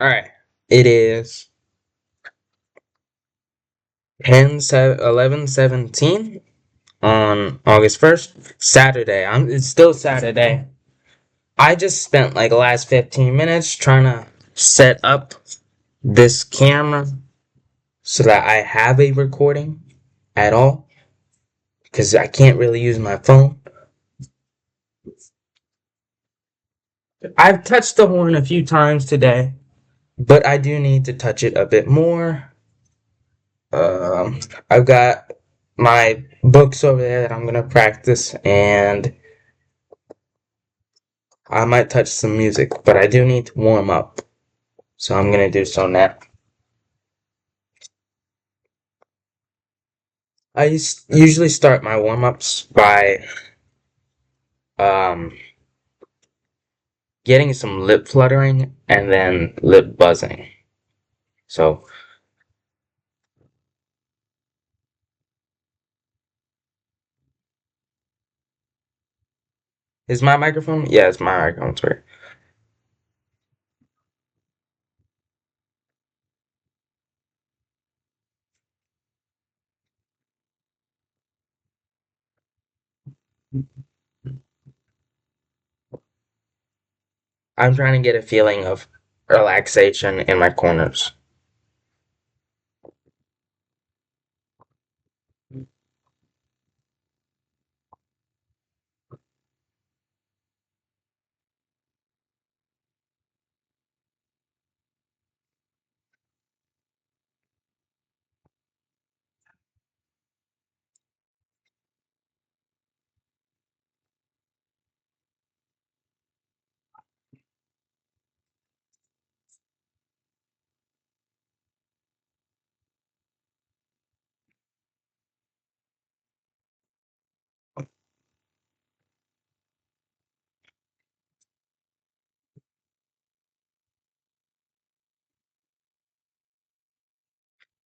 All right. It is 11:17 on August 1st, Saturday. It's still Saturday. I just spent like the last 15 minutes trying to set up this camera so that I have a recording at all because I can't really use my phone. I've touched the horn a few times today, but I do need to touch it a bit more. Um, I've got my books over there that I'm gonna practice, and I might touch some music, but I do need to warm up, so I'm gonna do so now. Usually start my warm ups by um, getting some lip fluttering and then lip buzzing. So, is my microphone? Yeah, it's my microphone. Sorry. I'm trying to get a feeling of relaxation in my corners.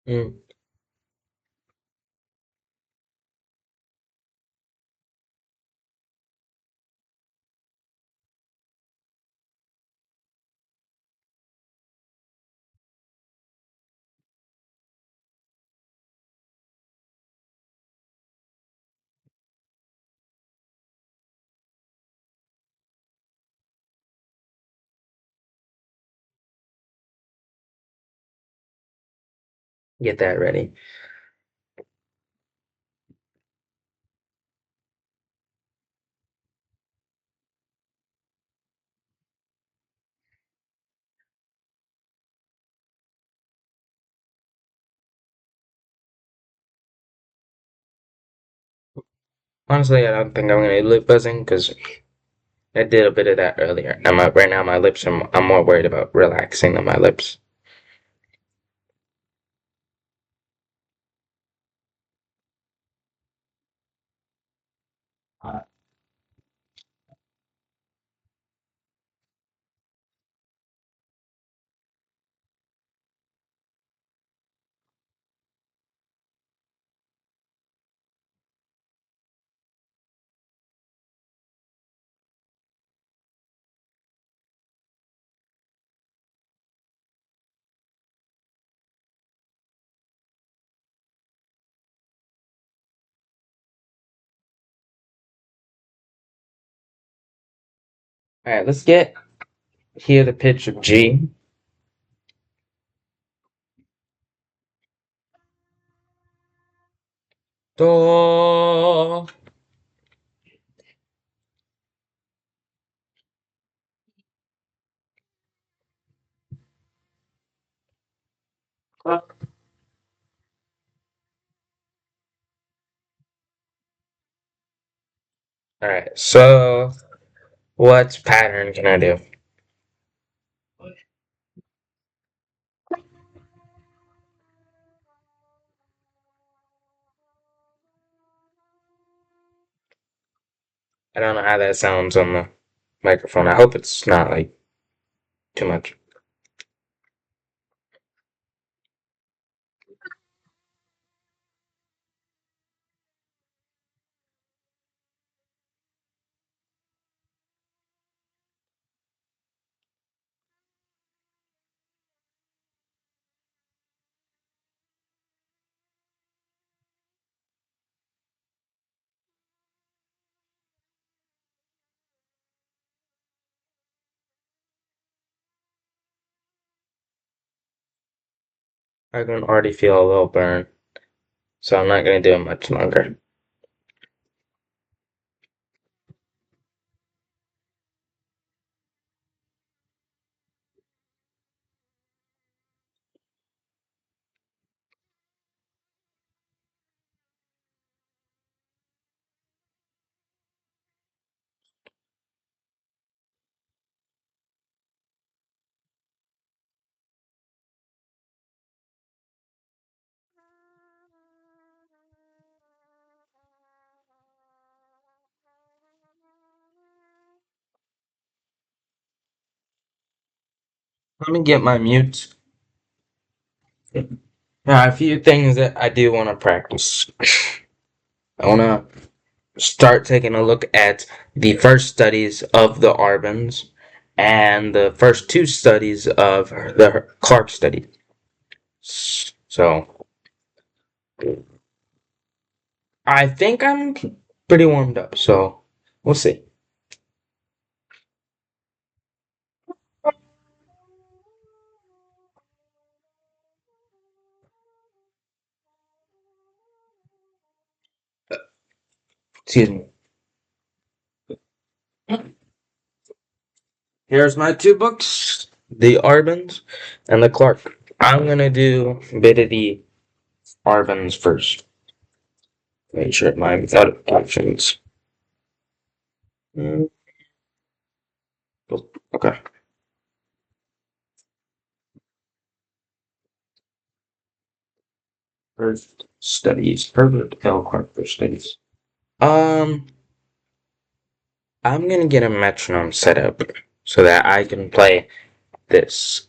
Mm. Get that ready. Honestly, I don't think I'm gonna lip buzzing because I did a bit of that earlier. Right now my lips are. I'm more worried about relaxing than my lips. All right, let's get hear the pitch of G. Do. All right, so what pattern can I do? I don't know how that sounds on the microphone. I hope it's not like too much. I can already feel a little burn, so I'm not gonna do it much longer. Let me get my mute. Yeah, a few things that I do want to practice. I want to start taking a look at the first studies of the Arbans and the first two studies of the Clark study. So I think I'm pretty warmed up. So we'll see. Excuse me. Here's my two books, the Arbans and the Clark. I'm gonna do a bit of the Arbans first. Make sure my notifications. Mm, okay. First studies. Herbert L. Clark first studies. Um, I'm gonna get a metronome set up so that I can play this.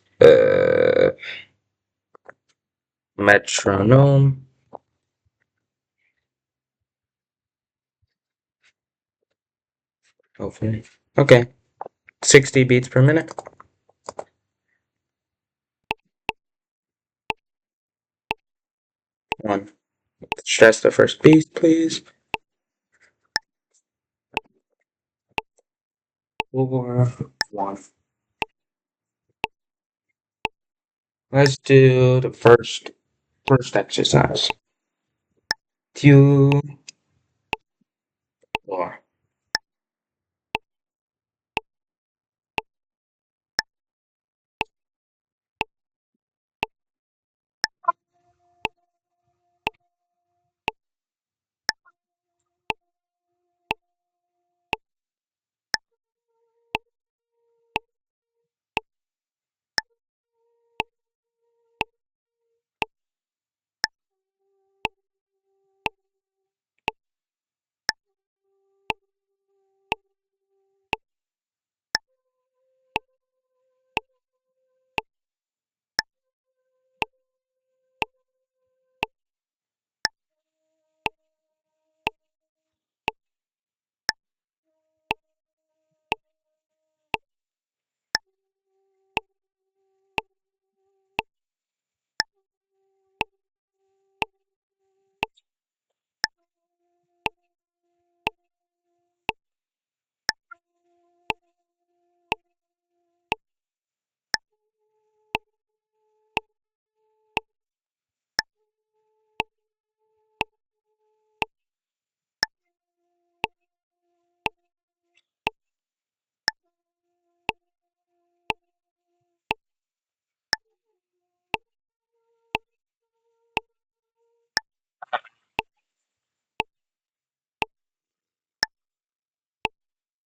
Metronome. Hopefully. Okay. 60 beats per minute. One. Stress the first beat, please. 4, 1. Let's do the first exercise. 2, 4.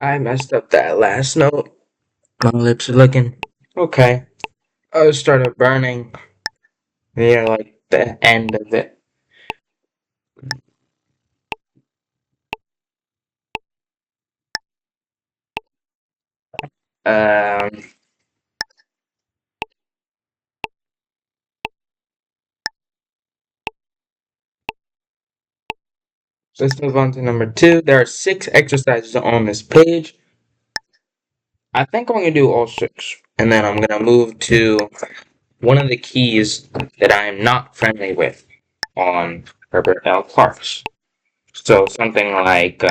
I messed up that last note. My lips are looking okay. I started burning near like the end of it. Um, so let's move on to number 2. There are 6 exercises on this page. I think I'm gonna do all 6, and then I'm gonna move to one of the keys that I am not friendly with on Herbert L. Clark's. So something like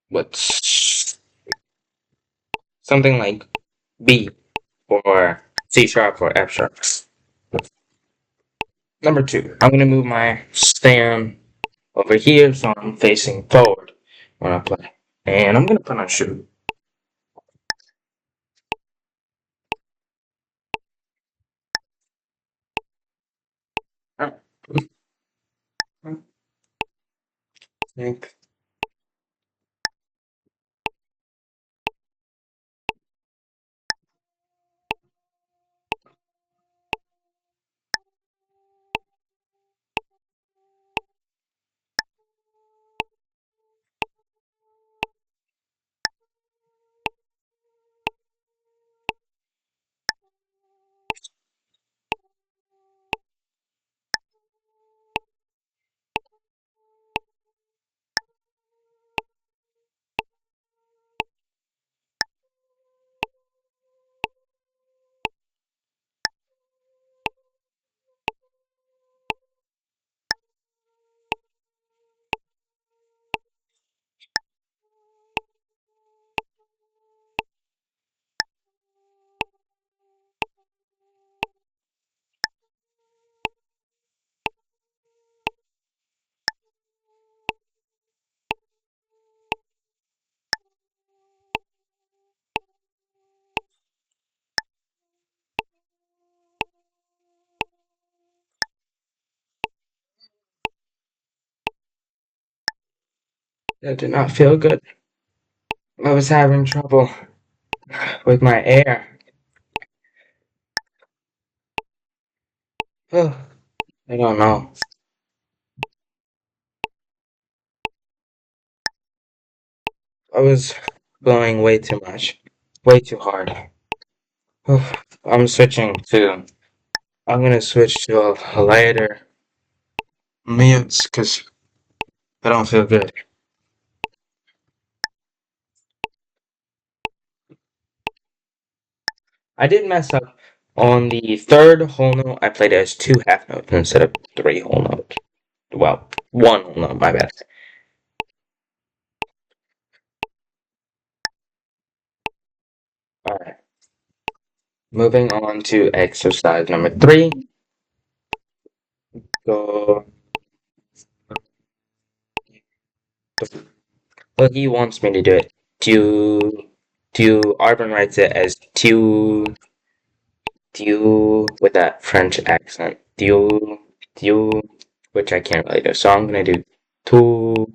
what's something like B or C sharp or F sharp. Number two, I'm gonna move my stand over here so I'm facing forward when I play. And I'm gonna put on shoe. I think that did not feel good. I was having trouble with my air. I don't know. I was blowing way too much. Way too hard. I'm switching to. I'm gonna switch to a lighter mutes because I don't feel good. I did mess up on the third whole note. I played it as two half notes instead of three whole notes. Well, one whole note, my bad. Alright. Moving on to exercise number three. Go. Well, he wants me to do it. Arvin writes it as with that French accent. Which I can't really do. So I'm gonna do tu.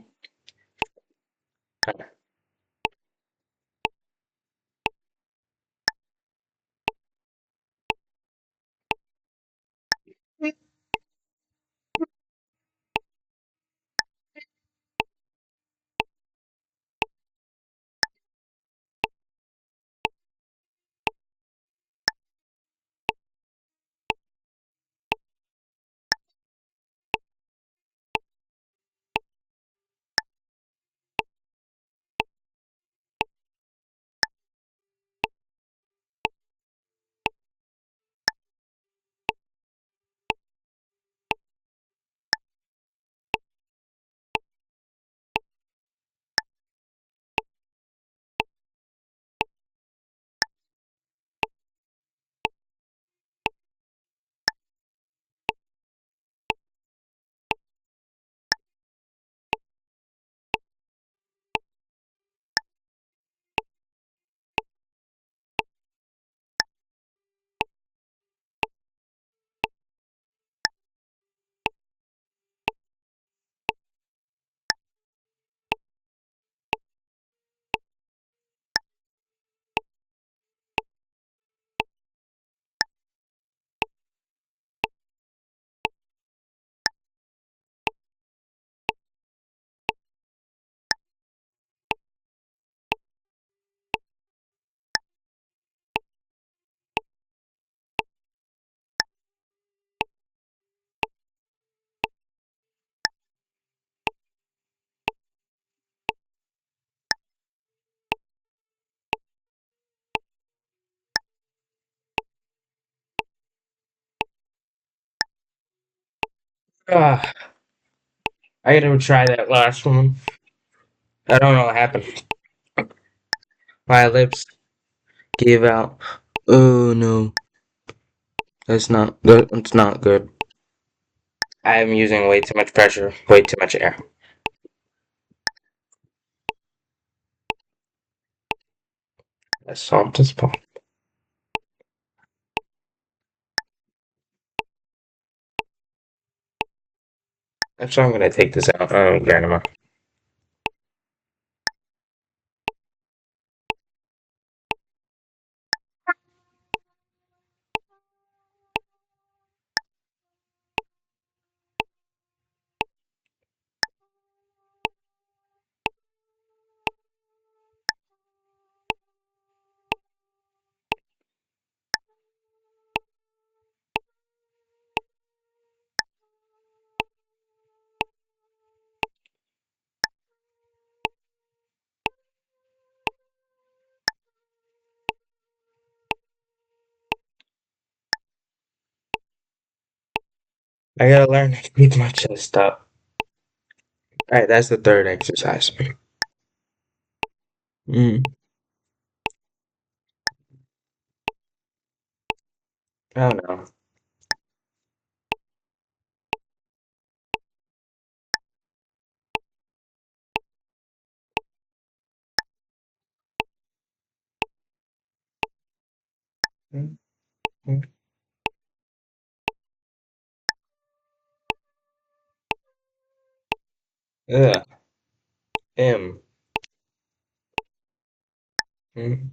Ah, I gotta try that last one. I don't know what happened. My lips gave out. Oh no, that's not good. It's not good. I am using way too much pressure, way too much air. As soft as possible. Actually, I'm gonna take this out. Grandma. I gotta learn to keep my chest up. Alright, that's the third exercise. Mm. Oh no. Mm, mm. Ugh. M. Mm.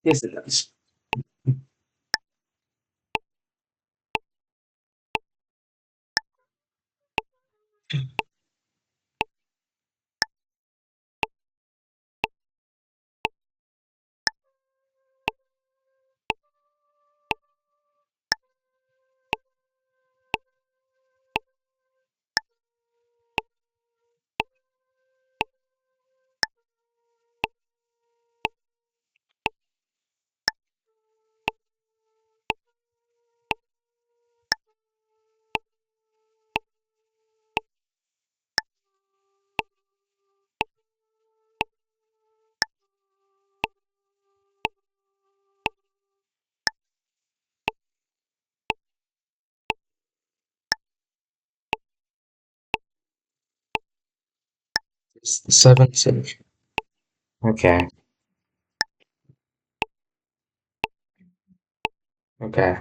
Yes, it does. It's 7-6. Okay. Okay.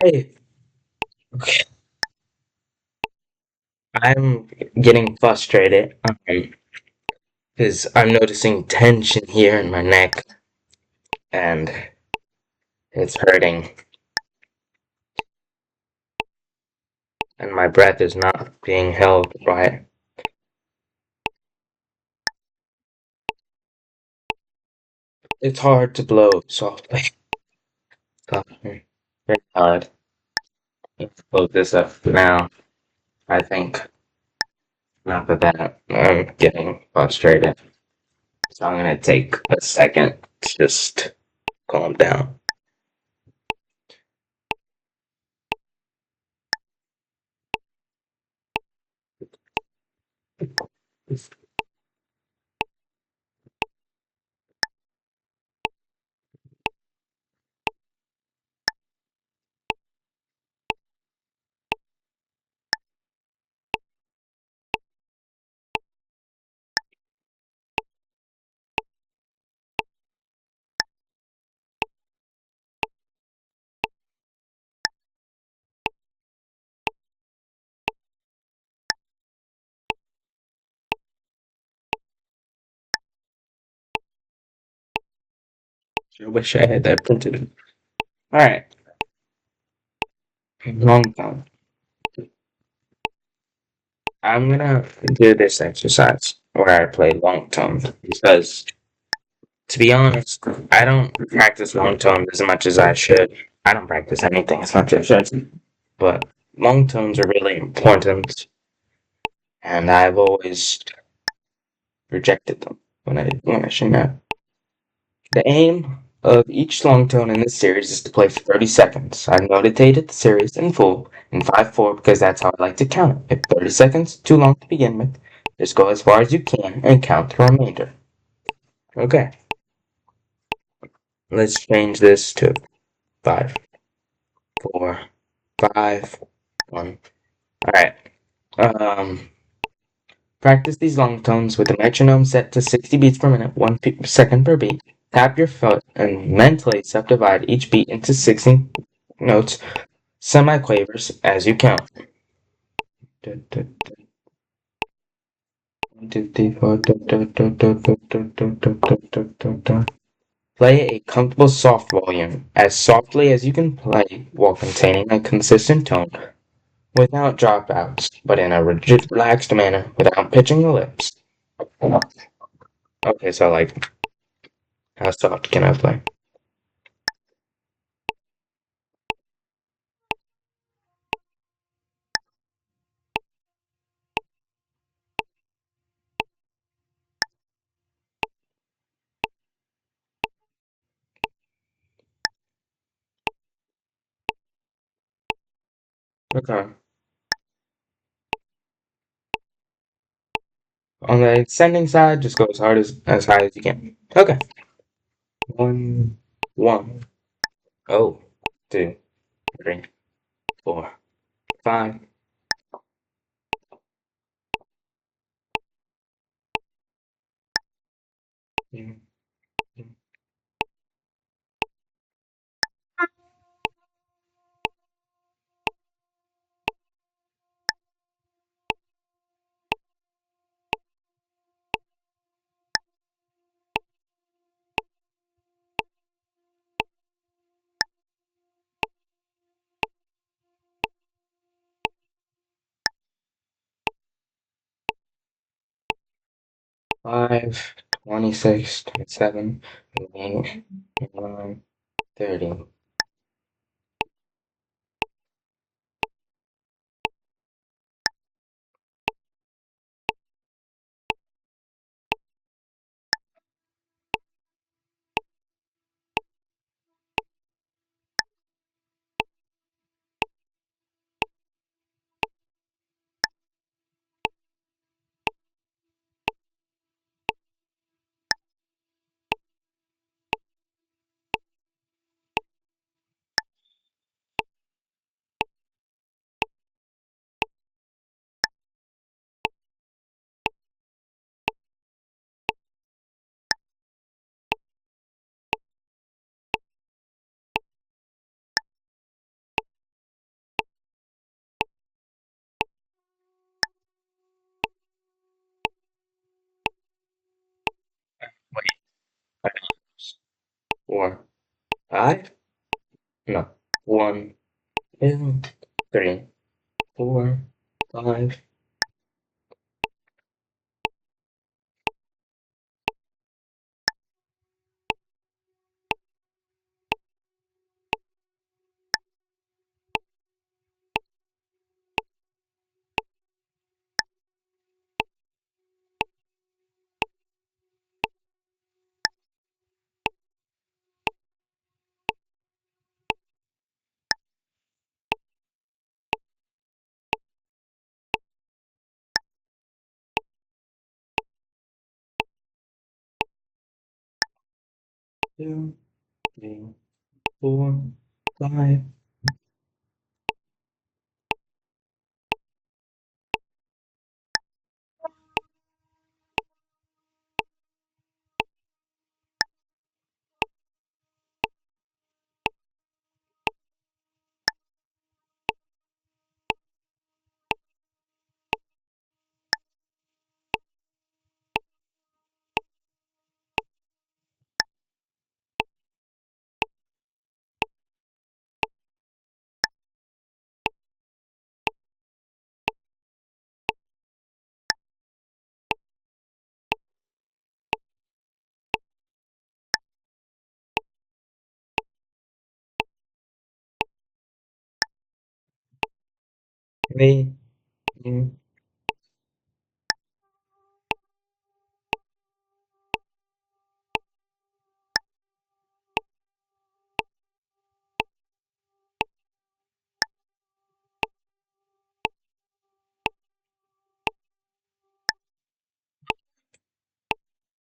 Hey. Okay. I'm getting frustrated. Because I'm noticing tension here in my neck, and it's hurting, and my breath is not being held right. It's hard to blow softly. Softly. Very hard. Let's close this up now. I think enough of that. I'm getting frustrated. So I'm gonna take a second to just calm down. I wish I had that printed. All right, long tone. I'm gonna do this exercise where I play long tone because, to be honest, I don't practice long tone as much as I should. I don't practice anything as much as I should, but long tones are really important, and I've always rejected them when I should not. The aim of each long tone in this series is to play for 30 seconds. I've notated the series in full in 5/4 because that's how I like to count it. If 30 seconds too long to begin with, just go as far as you can and count the remainder. Okay, let's change this to 5, 4, 5, 1. Alright, um, practice these long tones with the metronome set to 60 beats per minute, 1 second per beat. Tap your foot and mentally subdivide each beat into 16 notes, semiquavers as you count. 1, 2, 3, 4. Play a comfortable soft volume, as softly as you can play while containing a consistent tone, without dropouts, but in a rigid, relaxed manner, without pitching the lips. Okay, so like, how soft can I play? Okay. On the ascending side, just go as high as you can. Okay. 1, 1. Oh, 2, 3, 4, 5. 5, 26, 27, 28, 29, 30. Wait, 5, 4, 5? No. 1, 2, 3, 4, 5. Two, three, 4, 5. Me. Mm.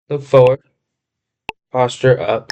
Look forward. Posture up.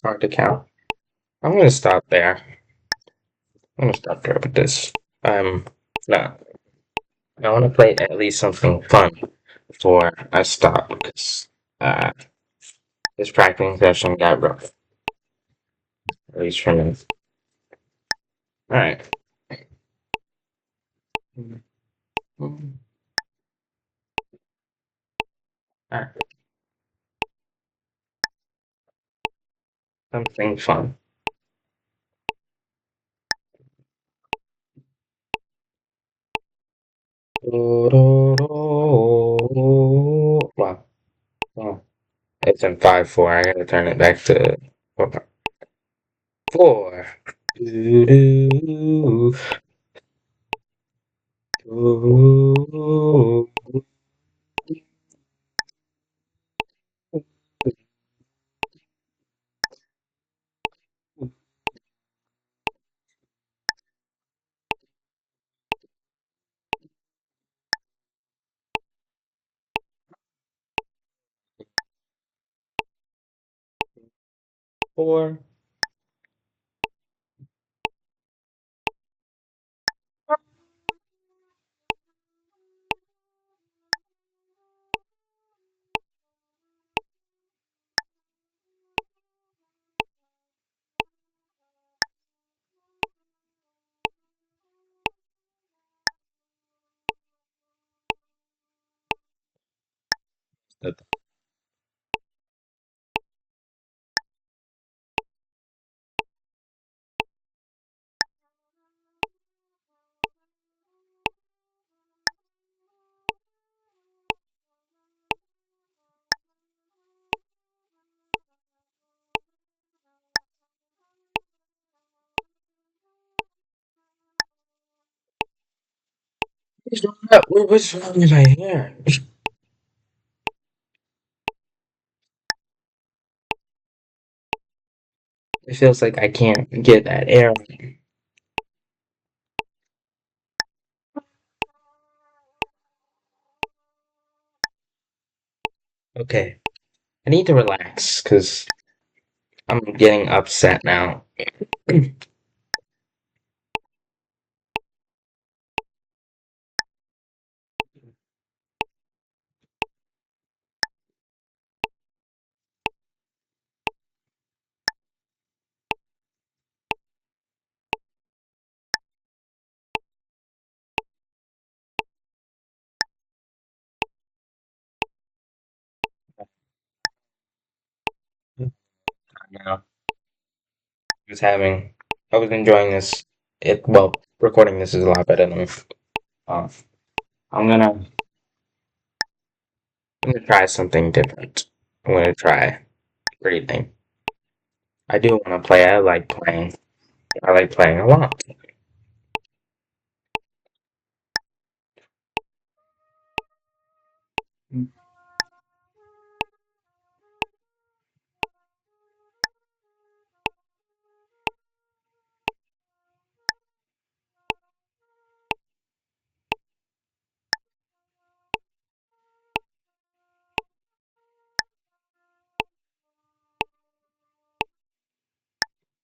Start to count. I'm gonna stop there. I'm gonna stop there with this. I'm not. I want to play at least something fun before I stop because uh, this practicing session got rough. At least for me. All right. All right. Something fun. Wow. Wow. It's in 5/4. I gotta turn it back to 4. Do, do, 4. What's wrong with my hair? It feels like I can't get that air. Okay, I need to relax because I'm getting upset now. Now, was having, I was enjoying this. Recording this is a lot better than. Uh, I'm gonna, I'm gonna try something different. I'm gonna try breathing. I do want to play. I like playing. I like playing a lot.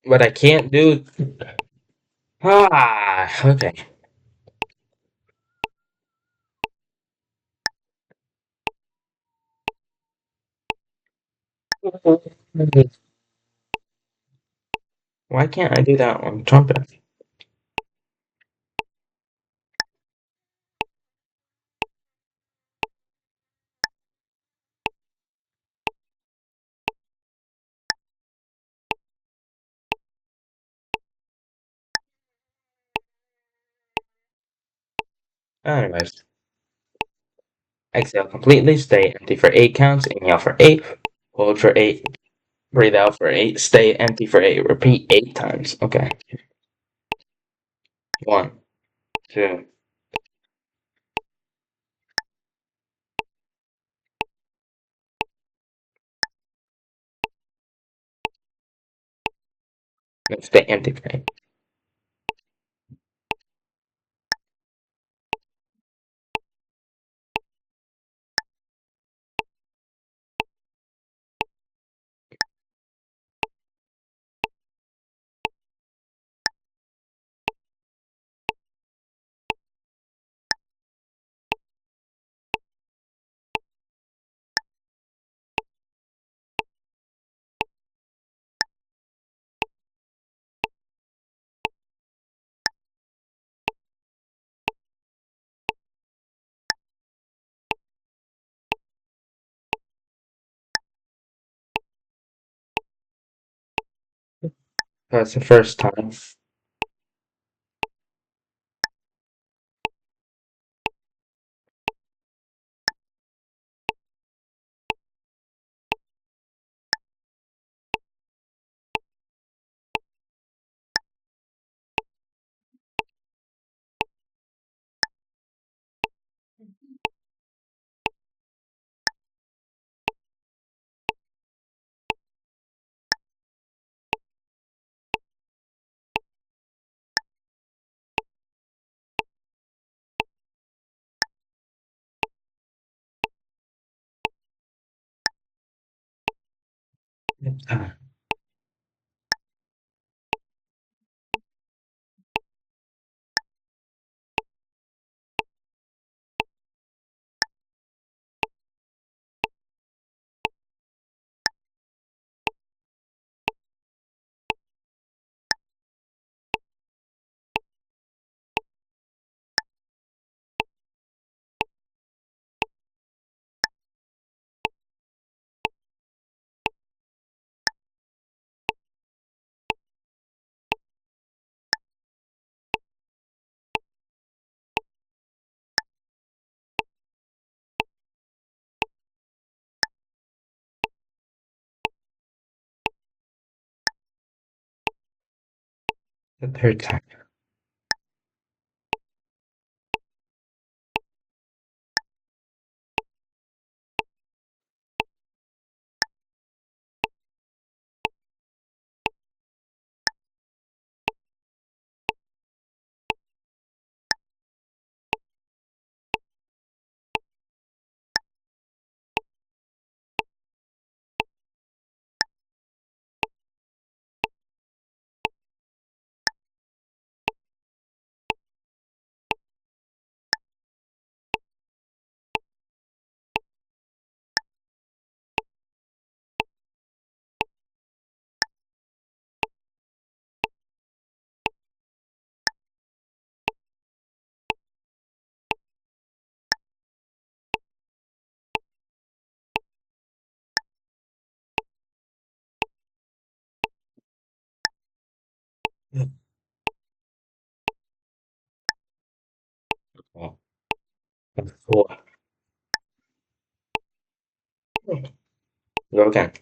What I can't do. Okay. Why can't I do that on trumpet? Anyways, exhale completely. Stay empty for 8 counts. Inhale for 8. Hold for 8. Breathe out for 8. Stay empty for 8. Repeat 8 times. Okay. 1, 2. No, stay empty for 8. That's the first time. The third time. Oh, cool. Go again.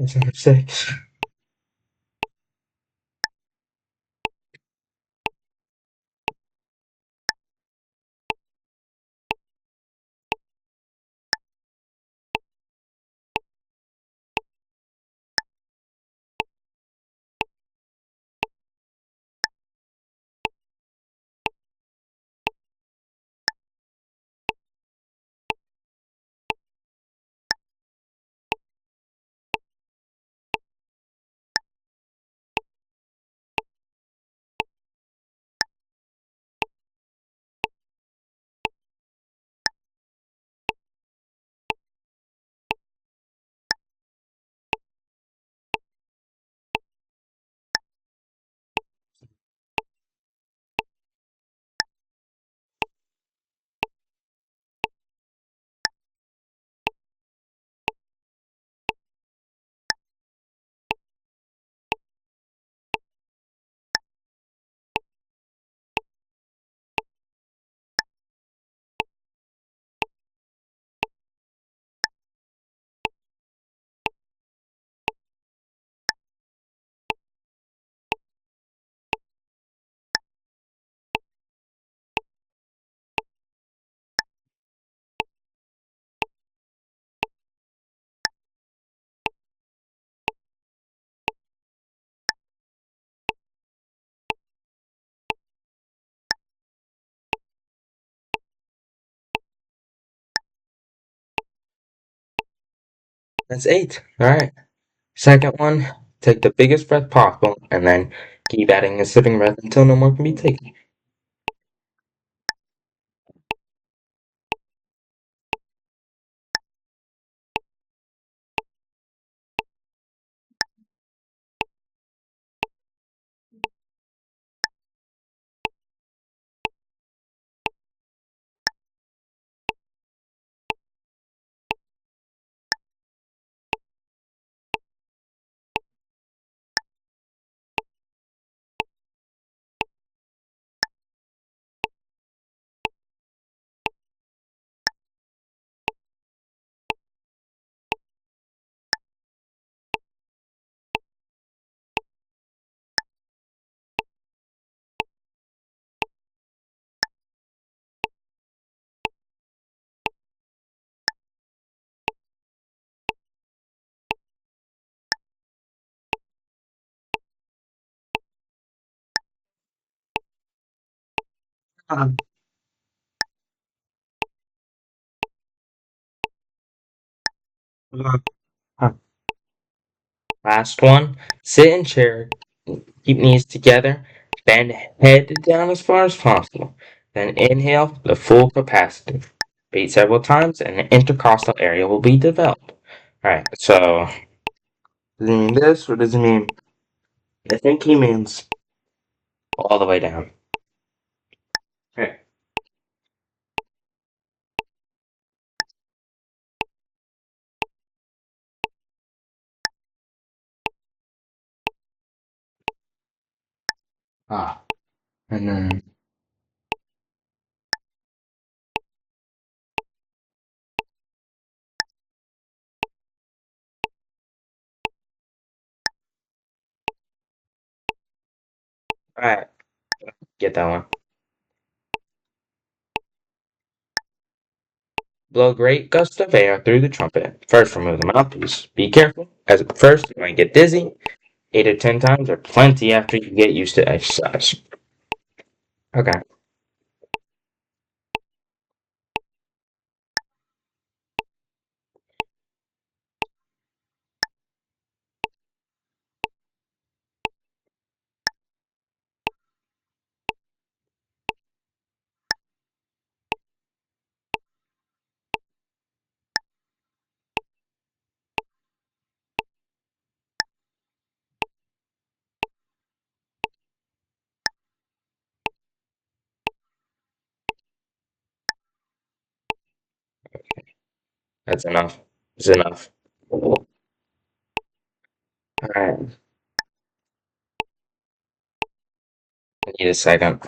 That's number 6. That's 8. Alright. Second one, take the biggest breath possible and then keep adding a sipping breath until no more can be taken. Um, Last one, sit in chair, keep knees together, bend head down as far as possible. Then inhale the full capacity. Repeat several times and the intercostal area will be developed. Alright, so does he mean this or does he mean I think he means all the way down. Okay. Ah, and then all right, get that one. Blow great gusts of air through the trumpet. First, remove the mouthpiece. Be careful, as at first you might get dizzy. 8 or 10 times are plenty after you get used to exercise. Okay, that's enough. It's enough. All right, I need a second.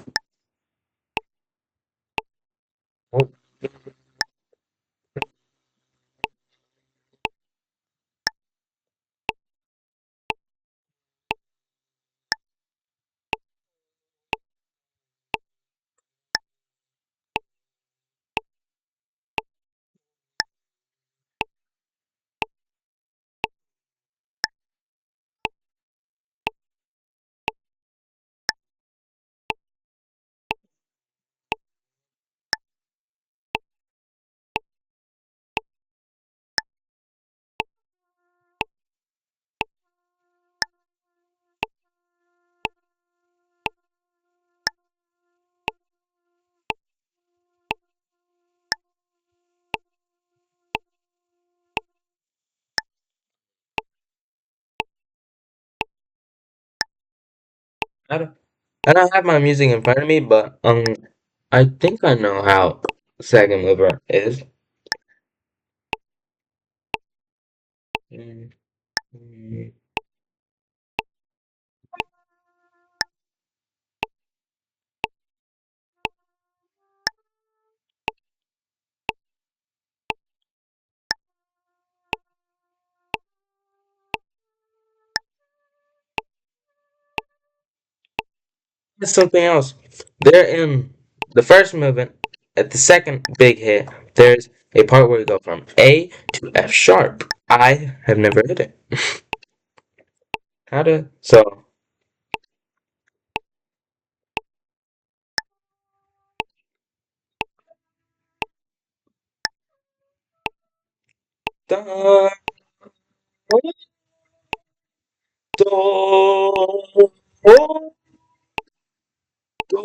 I don't, I don't have my music in front of me, but I think I know how second mover is. Mm, mm. There's something else. There in the first movement, at the second big hit, there's a part where we go from A to F sharp. I have never hit it. How to? So, da, do, do.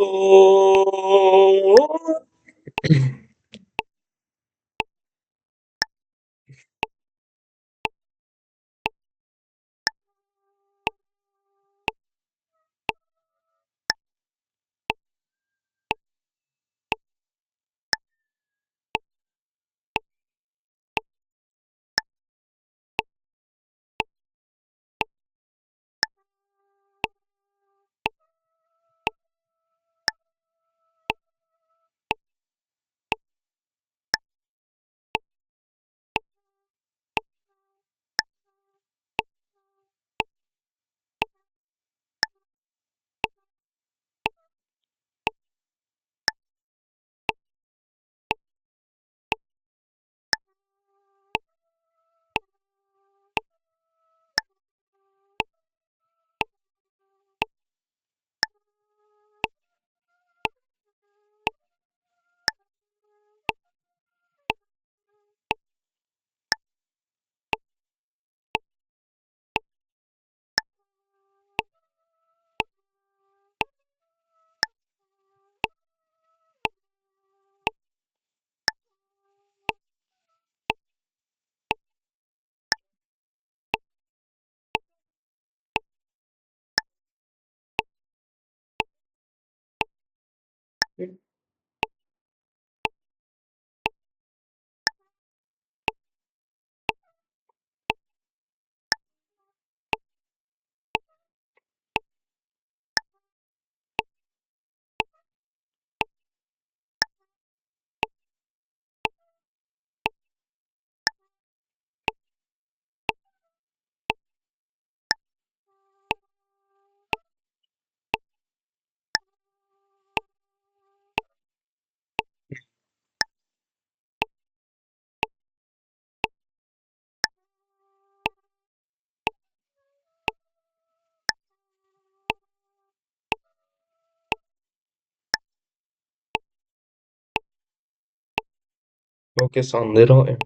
Focus on little.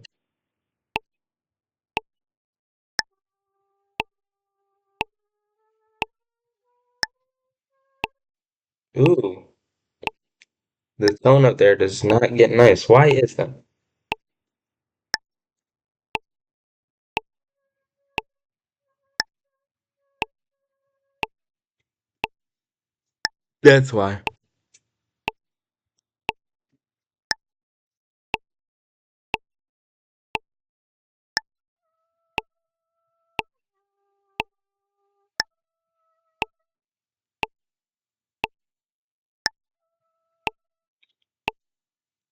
Ooh, the tone up there does not get nice. Why is that? That's why.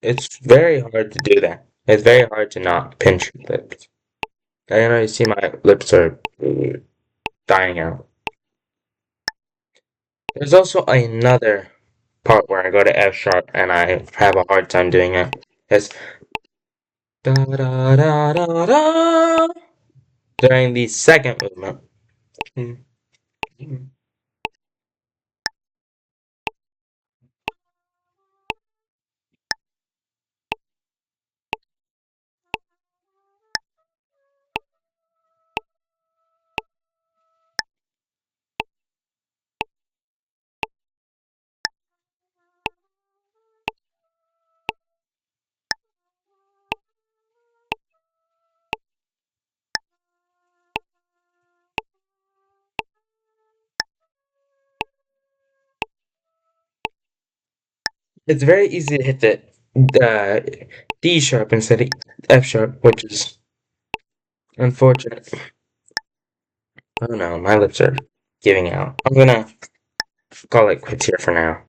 It's very hard to do that. It's very hard to not pinch your lips. I can already see my lips are dying out. There's also another part where I go to F sharp and I have a hard time doing it. It's da da da da da during the second movement. It's very easy to hit the D sharp instead of F sharp, which is unfortunate. Oh no, my lips are giving out. I'm gonna call it quits here for now.